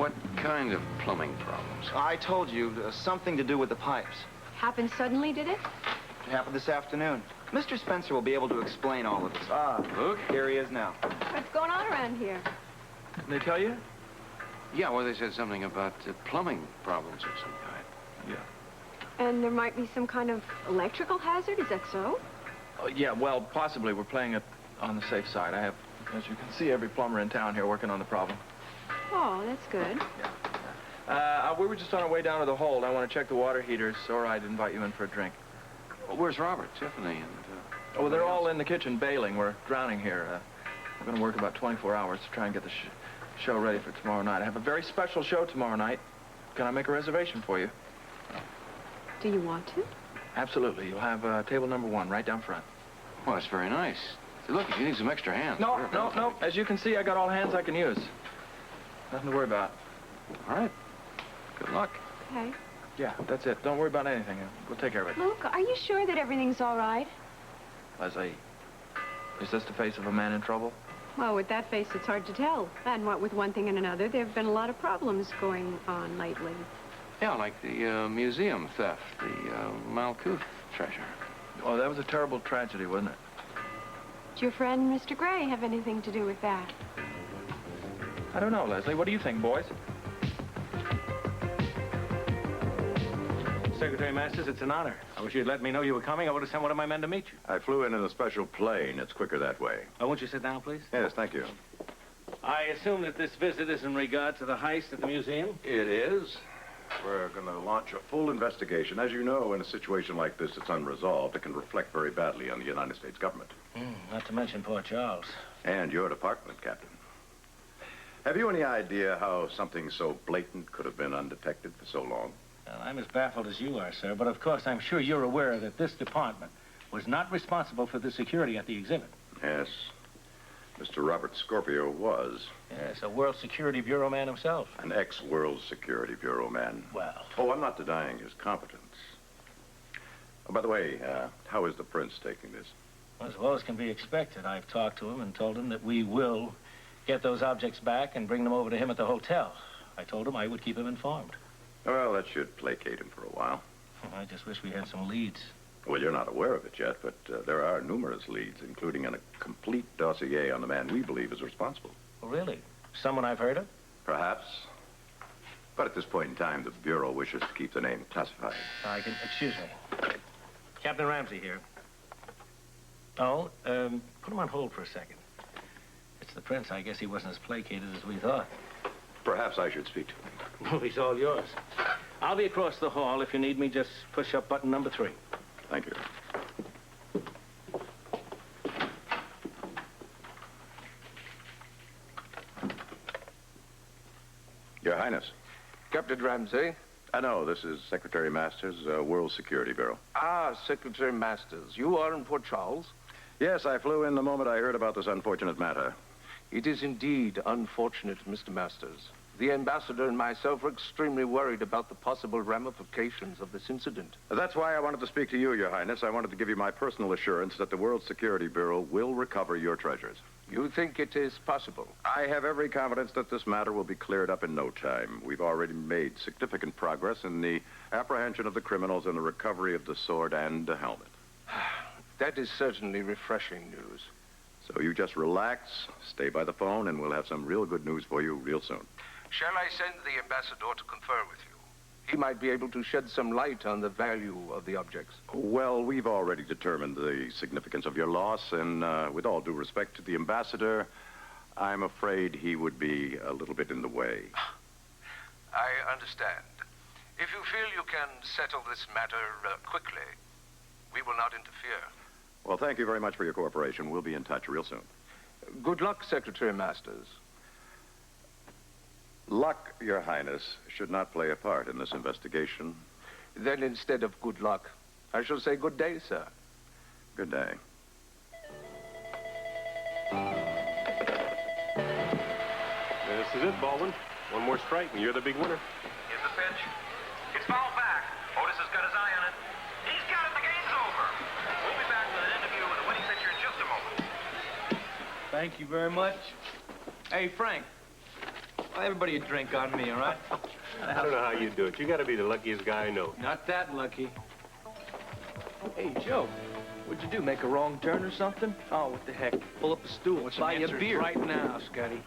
What kind of plumbing problems? I told you, something to do with the pipes. Happened suddenly, did it? It happened this afternoon. Mr. Spencer will be able to explain all of this. Ah, Look. here he is now. What's going on around here? Didn't they tell you? Yeah, well, they said something about plumbing problems of some kind. Yeah. And there might be some kind of electrical hazard, is that so? Yeah, well, possibly. We're playing it on the safe side. I have, as you can see, every plumber in town here working on the problem. Oh, that's good. Yeah. We were just on our way down to the hold. I want to check the water heaters, or I'd invite you in for a drink. Well, where's Robert, Tiffany, and... Oh, well, they're all in the kitchen bailing. We're drowning here. We're going to work about 24 hours to try and get the show ready for tomorrow night. I have a very special show tomorrow night. Can I make a reservation for you? Do you want to? Absolutely. You'll have table number 1 right down front. Well, that's very nice. Say, look, if you need some extra hands... No. As you can see, I got all hands I can use. Nothing to worry about. All right. Good luck. Okay. Yeah, that's it. Don't worry about anything. We'll take care of it. Luke, are you sure that everything's all right? Leslie, is this the face of a man in trouble? Well, with that face, it's hard to tell. And what with one thing and another, there have been a lot of problems going on lately. Yeah, like the museum theft, the Malcooth treasure. Oh, that was a terrible tragedy, wasn't it? Did your friend, Mr. Gray, have anything to do with that? I don't know, Leslie. What do you think, boys? Secretary Masters, it's an honor. I wish you'd let me know you were coming. I would have sent one of my men to meet you. I flew in a special plane. It's quicker that way. Oh, won't you sit down, please? Yes, thank you. I assume that this visit is in regard to the heist at the museum? It is. We're going to launch a full investigation. As you know, in a situation like this that's unresolved, it can reflect very badly on the United States government. Not to mention poor Charles. And your department, Captain. Have you any idea how something so blatant could have been undetected for so long? Well, I'm as baffled as you are, sir, but of course I'm sure you're aware that this department was not responsible for the security at the exhibit. Yes. Mr. Robert Scorpio was. Yes, a World Security Bureau man himself. An ex-World Security Bureau man. Well. Oh, I'm not denying his competence. Oh, by the way, how is the prince taking this? As well as can be expected. I've talked to him and told him that we will get those objects back and bring them over to him at the hotel. I told him I would keep him informed. Well, that should placate him for a while. I just wish we had some leads. Well, you're not aware of it yet, but there are numerous leads, including a complete dossier on the man we believe is responsible. Oh, really? Someone I've heard of? Perhaps. But at this point in time, the Bureau wishes to keep the name classified. Excuse me. Captain Ramsey here. Oh, put him on hold for a second. It's the prince. I guess he wasn't as placated as we thought. Perhaps I should speak to him. Oh, he's all yours. I'll be across the hall. If you need me, just push up button number 3. Thank you. Your Highness. Captain Ramsey? I know, this is Secretary Masters, World Security Bureau. Ah, Secretary Masters. You are in Port Charles? Yes, I flew in the moment I heard about this unfortunate matter. It is indeed unfortunate, Mr. Masters. The ambassador and myself are extremely worried about the possible ramifications of this incident. That's why I wanted to speak to you, Your Highness. I wanted to give you my personal assurance that the World Security Bureau will recover your treasures. You think it is possible? I have every confidence that this matter will be cleared up in no time. We've already made significant progress in the apprehension of the criminals and the recovery of the sword and the helmet. That is certainly refreshing news. So you just relax, stay by the phone, and we'll have some real good news for you real soon. Shall I send the ambassador to confer with you? He might be able to shed some light on the value of the objects. Well, we've already determined the significance of your loss, and with all due respect to the ambassador, I'm afraid he would be a little bit in the way. I understand. If you feel you can settle this matter quickly, we will not interfere. Well, thank you very much for your cooperation. We'll be in touch real soon. Good luck, Secretary Masters. Luck, Your Highness, should not play a part in this investigation. Then instead of good luck, I shall say good day, sir. Good day. This is it, Baldwin. One more strike and you're the big winner. Here's the pitch. It's fouled back. Otis has got his eye on it. He's got it. The game's over. We'll be back with an interview with the winning pitcher in just a moment. Thank you very much. Hey, Frank. Everybody a drink on me, all right? I don't know how you do it. You gotta be the luckiest guy I know. Not that lucky. Hey, Joe, what'd you do, make a wrong turn or something? Oh, what the heck. Pull up a stool, buy you a beer. Right now, Scotty.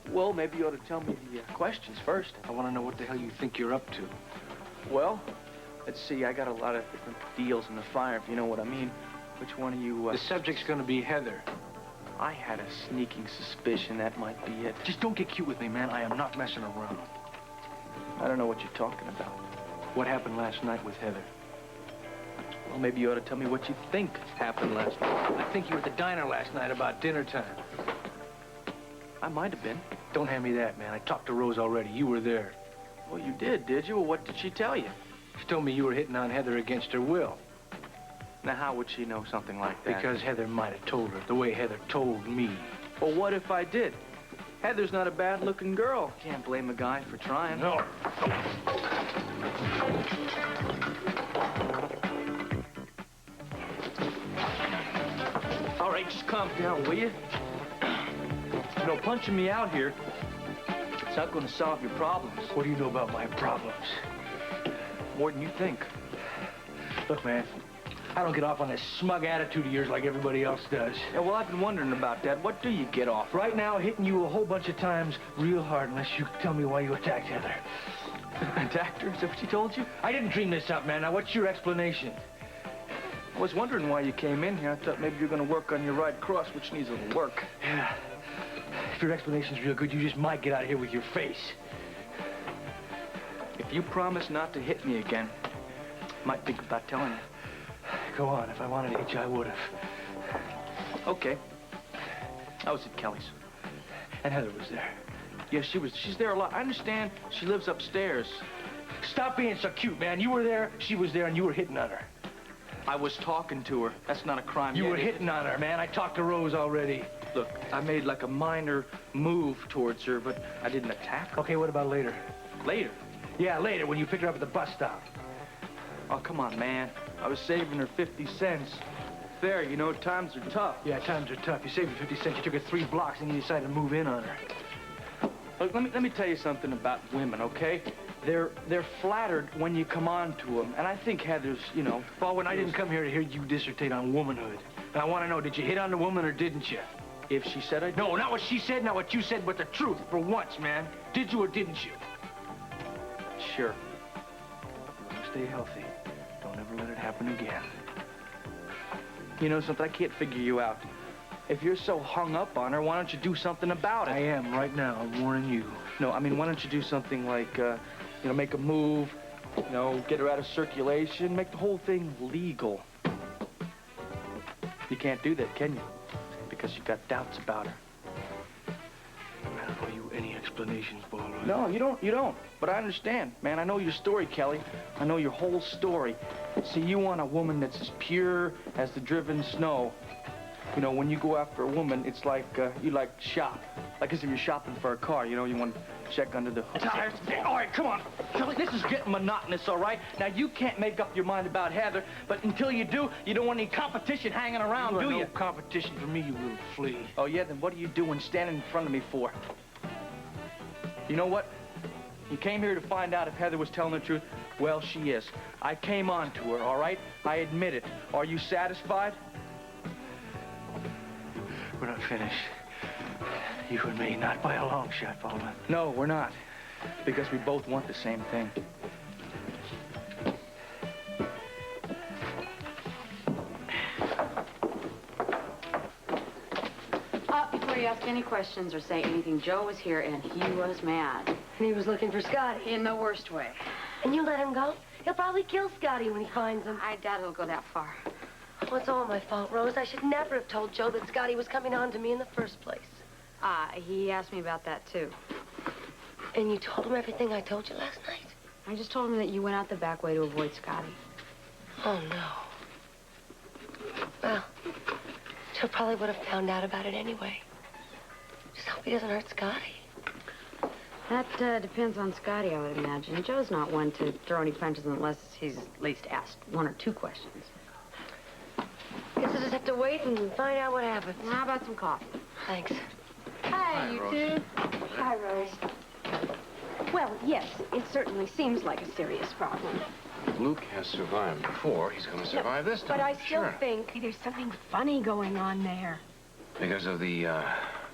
Well, maybe you ought to tell me the questions first. I want to know what the hell you think you're up to. Well, let's see, I got a lot of different deals in the fire, if you know what I mean. Which one of you, The subject's going to be Heather. I had a sneaking suspicion that might be it. Just don't get cute with me, man. I am not messing around. I don't know what you're talking about. What happened last night with Heather? Well, maybe you ought to tell me what you think happened last night. I think you were at the diner last night about dinner time. I might have been. Don't hand me that, man. I talked to Rose already. You were there. Well, you did you? Well, what did she tell you? She told me you were hitting on Heather against her will. Now, how would she know something like that? Because Heather might have told her, the way Heather told me. Well, what if I did? Heather's not a bad-looking girl. Can't blame a guy for trying. No. All right, just calm down, will you? You know, punching me out here, it's not going to solve your problems. What do you know about my problems? More than you think. Look, man, I don't get off on this smug attitude of yours like everybody else does. Yeah, well, I've been wondering about that. What do you get off? Right now, hitting you a whole bunch of times real hard unless you tell me why you attacked Heather. Attacked her? Is that what she told you? I didn't dream this up, man. Now, what's your explanation? I was wondering why you came in here. I thought maybe you're going to work on your right cross, which needs a little work. Yeah. If your explanation's real good, you just might get out of here with your face. If you promise not to hit me again, I might think about telling you. Go on. If I wanted to hit you, I would have. Okay. I was at Kelly's. And Heather was there. Yeah, she's there a lot. I understand she lives upstairs. Stop being so cute, man. You were there, she was there, and you were hitting on her. I was talking to her. That's not a crime. You yet, were is it? hitting on her, man. I talked to Rose already. Look, I made like a minor move towards her, but I didn't attack her. Okay, what about later? Later? Yeah, later, when you picked her up at the bus stop. Oh, come on, man. I was saving her 50 cents. There, you know, times are tough. Yeah, times are tough. You saved her 50 cents. You took her 3 blocks, and you decided to move in on her. Look, let me tell you something about women, okay? They're flattered when you come on to them, and I think Heather's, you know... Baldwin, I didn't come here to hear you dissertate on womanhood. And I want to know, did you hit on the woman or didn't you? If she said I did. No, not what she said, not what you said, but the truth, for once, man. Did you or didn't you? Sure. Stay healthy. Don't ever let it happen again. You know something? I can't figure you out. If you're so hung up on her, why don't you do something about it? I am, right now. I'm warning you. No, I mean, why don't you do something like, you know, make a move, you know, get her out of circulation, make the whole thing legal. You can't do that, can you? Because you've got doubts about her. I don't owe you any explanations, Baldwin. No, you don't. But I understand, man. I know your story, Kelly. I know your whole story. See, you want a woman that's as pure as the driven snow. You know, when you go after a woman, it's like, you like shop. Like as if you're shopping for a car, you know, you want to check under the tires. All right, come on. Kelly, this is getting monotonous, all right? Now, you can't make up your mind about Heather, but until you do, you don't want any competition hanging around, do you? No competition for me, you little flea. Oh, yeah? Then what are you doing standing in front of me for? You know what? You came here to find out if Heather was telling the truth. Well, she is. I came on to her, all right? I admit it. Are you satisfied? We're not finished. You and me, not by a long shot, Baldwin. No, we're not. Because we both want the same thing. Before you ask any questions or say anything, Joe was here and he was mad. And he was looking for Scotty. In the worst way. And you let him go? He'll probably kill Scotty when he finds him. I doubt he'll go that far. Well, it's all my fault, Rose. I should never have told Joe that Scotty was coming on to me in the first place. He asked me about that, too. And you told him everything I told you last night? I just told him that you went out the back way to avoid Scotty. Oh, no. Well, Joe probably would have found out about it anyway. Just hope he doesn't hurt Scotty. That depends on Scotty, I would imagine. Joe's not one to throw any punches unless he's at least asked 1 or 2 questions. Guess I just have to wait and find out what happens. How about some coffee? Thanks. Hi, you two. Hi, Rose. Well, yes, it certainly seems like a serious problem. If Luke has survived before, he's going to survive this time. But I still sure. think there's something funny going on there. Because of the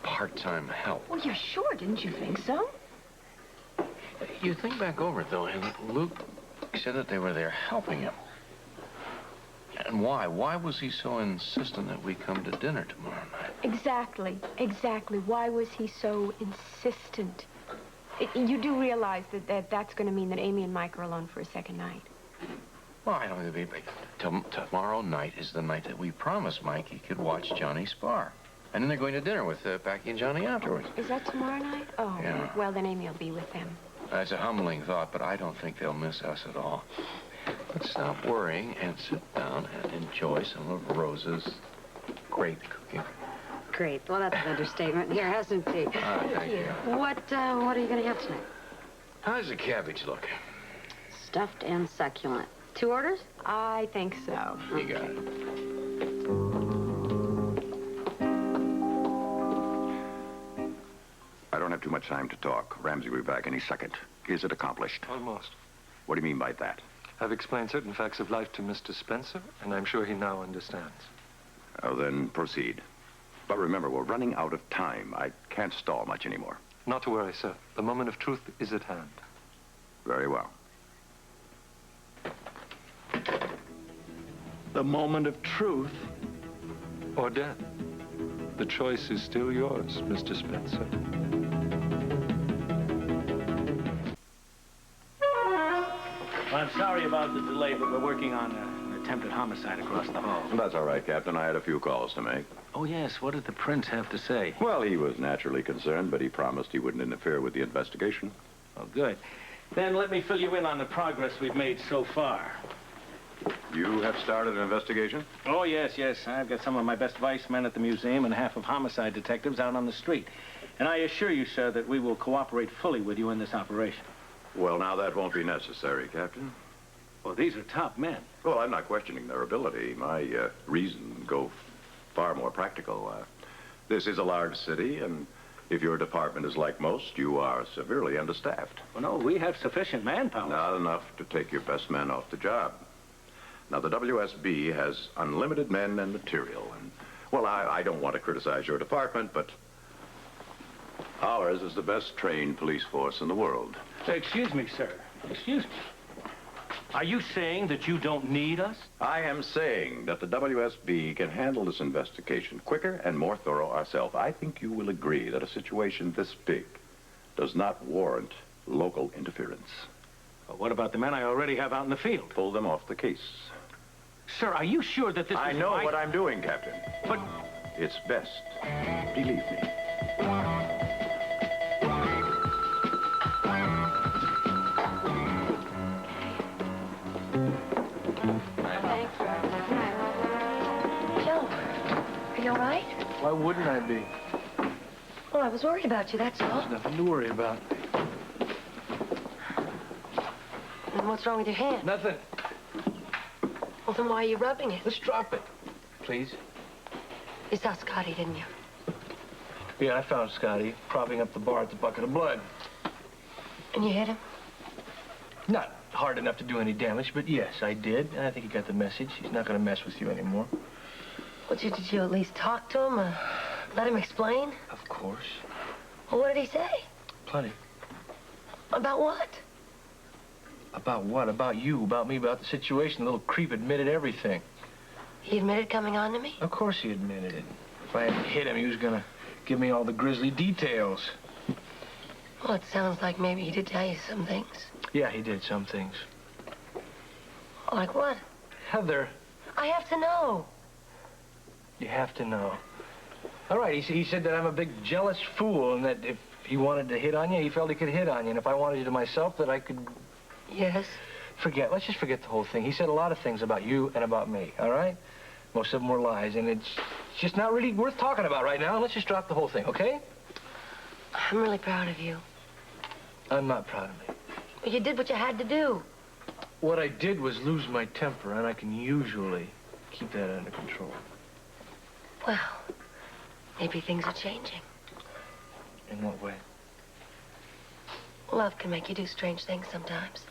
part-time help. Well, you're sure, didn't you think so? You think back over it, though, and Luke said that they were there helping him. And why? Why was he so insistent that we come to dinner tomorrow night? Exactly. Why was he so insistent? You do realize that that's going to mean that Amy and Mike are alone for a second night. Well, I don't think tomorrow night is the night that we promised Mike he could watch Johnny spar. And then they're going to dinner with Packy and Johnny afterwards. Is that tomorrow night? Oh, yeah. Well, then Amy will be with them. That's a humbling thought, but I don't think they'll miss us at all. Let's stop worrying and sit down and enjoy some of Rosa's great cooking. Great. Well, that's an understatement. Here, have some tea. Thank you. What are you going to have tonight? How's the cabbage look? Stuffed and succulent. 2 orders? I think so. You got it. I don't have too much time to talk. Ramsey will be back any second. Is it accomplished? Almost. What do you mean by that? I've explained certain facts of life to Mr. Spencer, and I'm sure he now understands. Oh, then proceed. But remember, we're running out of time. I can't stall much anymore. Not to worry, sir. The moment of truth is at hand. Very well. The moment of truth or death. The choice is still yours, Mr. Spencer. Well, I'm sorry about the delay, but we're working on an attempted homicide across the hall. That's all right, Captain. I had a few calls to make. Oh, yes. What did the prince have to say? Well, he was naturally concerned, but he promised he wouldn't interfere with the investigation. Oh, good. Then let me fill you in on the progress we've made so far. You have started an investigation? Oh, yes. I've got some of my best vice men at the museum and half of homicide detectives out on the street. And I assure you, sir, that we will cooperate fully with you in this operation. Well, now that won't be necessary, Captain. Well, these are top men. Well, I'm not questioning their ability. My reasons go far more practical. This is a large city, and if your department is like most, you are severely understaffed. Well, no, we have sufficient manpower. Not enough to take your best men off the job. Now, the WSB has unlimited men and material, and, well, I don't want to criticize your department, but ours is the best trained police force in the world. Excuse me, sir. Excuse me. Are you saying that you don't need us? I am saying that the WSB can handle this investigation quicker and more thorough ourselves. I think you will agree that a situation this big does not warrant local interference. Well, what about the men I already have out in the field? Pull them off the case. Sir, are you sure that this I is know my... what I'm doing, Captain. But... It's best. Believe me. Joe, are you all right? Why wouldn't I be? Well, I was worried about you, that's all. There's nothing to worry about. And what's wrong with your hand? Nothing. Well, then why are you rubbing it? Let's drop it, please. You saw Scotty, didn't you? Yeah, I found Scotty propping up the bar at the bucket of blood. And you hit him? Not hard enough to do any damage, but yes, I did. And I think he got the message. He's not going to mess with you anymore. Well, did you at least talk to him? Let him explain? Of course. Well, what did he say? Plenty. About what? About what? About you, about me, about the situation. The little creep admitted everything. He admitted coming on to me? Of course he admitted it. If I hadn't hit him, he was going to give me all the grisly details. Well, it sounds like maybe he did tell you some things. Yeah, he did some things. Like what? Heather. I have to know. You have to know. All right, he said that I'm a big jealous fool and that if he wanted to hit on you, he felt he could hit on you. And if I wanted you to myself, that I could... Yes? Let's just forget the whole thing. He said a lot of things about you and about me, all right? Most of them were lies, and it's just not really worth talking about right now. Let's just drop the whole thing, okay? I'm really proud of you. I'm not proud of me. But you did what you had to do. What I did was lose my temper, and I can usually keep that under control. Well, maybe things are changing. In what way? Love can make you do strange things sometimes.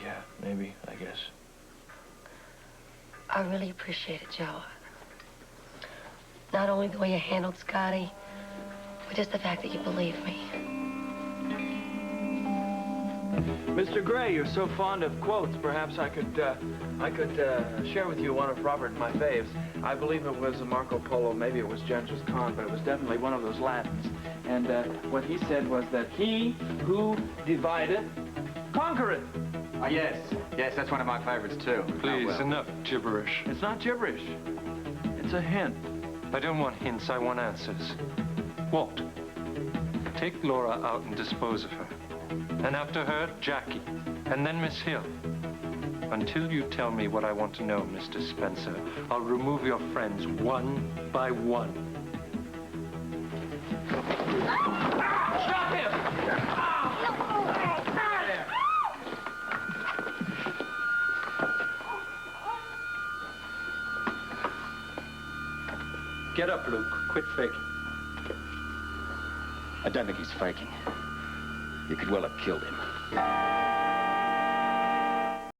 Yeah, maybe, I guess. I really appreciate it, Joe. Not only the way you handled Scotty, but just the fact that you believe me. Mr. Gray, you're so fond of quotes. Perhaps I could share with you one of Robert and my faves. I believe it was Marco Polo. Maybe it was Genghis Khan, but it was definitely one of those Latins. And what he said was that he who divideth conquereth. Yes, that's one of my favorites, too. Please, Oh, well. enough gibberish. It's not gibberish. It's a hint. I don't want hints, I want answers. Walt, take Laura out and dispose of her. And after her, Jackie, and then Miss Hill. Until you tell me what I want to know, Mr. Spencer, I'll remove your friends one by one. Stop him! Get up, Luke. Quit faking. I don't think he's faking. You could well have killed him.